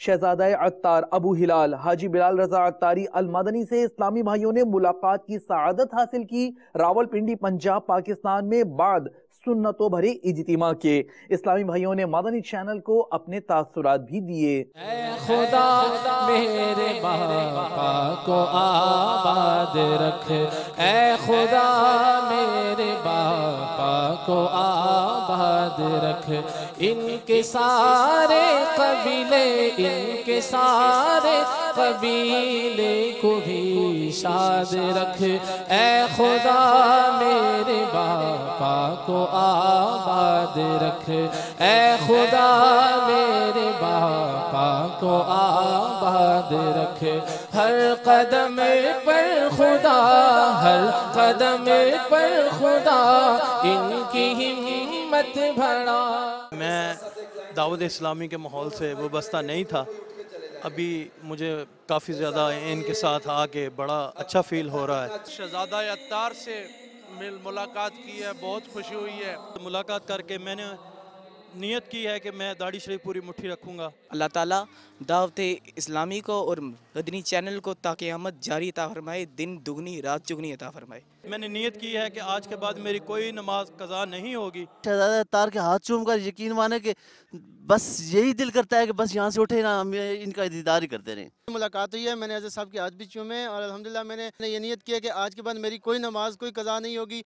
شہزادہ عطار ابو ہلال حاجی بلال رضا عطاری المدنی سے اسلامی بھائیوں نے ملاقات کی سعادت حاصل کی۔ راولپنڈی پنجاب پاکستان میں بعد سنتوں بھرے اجتماع کے اسلامی بھائیوں نے مدنی چینل کو اپنے تاثرات بھی دیے۔ اے خدا میرے باپا کو آباد رکھ، اے خدا میرے باپا کو آباد رکھ، ان کے سارے قبیلے، ان کے سارے قبیلے کو بھی شاد رکھ، اے خدا میرے باپا کو آباد رکھ، اے خدا میرے باپا کو آباد رکھ، ہر قدم پر خدا، ہر قدم پر خدا ان کی ہمت بڑھا۔ میں دعوت اسلامی کے ماحول سے وابستہ نہیں تھا، ابھی مجھے کافی زیادہ ان کے ساتھ آ کے بڑا اچھا فیل ہو رہا ہے۔ شہزادہ عطار سے ملاقات کی ہے، بہت خوشی ہوئی ہے۔ ملاقات کر کے میں نے نیت کی ہے کہ میں داڑھی شریف پوری مٹھی رکھوں گا۔ اللہ تعالیٰ دعوت اسلامی کو اور مدنی چینل کو تا قیامت جاری عطا فرمائے، دن دگنی رات چگنی عطا فرمائے۔ میں نے نیت کی ہے کہ آج کے بعد میری کوئی نماز قضا نہیں ہوگی۔ شہزادہ عطار کے ہاتھ چوم کر یقین مانے کہ بس یہی دل کرتا ہے کہ بس یہاں سے اٹھے نا، ہم ان کا دیدار ہی کرتے رہیں۔ ملاقات ہوئی ہے، میں نے عزت صاحب کے ہاتھ بھی چومے اور الحمدللہ میں نے یہ نیت کیا کہ آج کے بعد میری کوئی نماز کوئی قضا نہیں ہوگی۔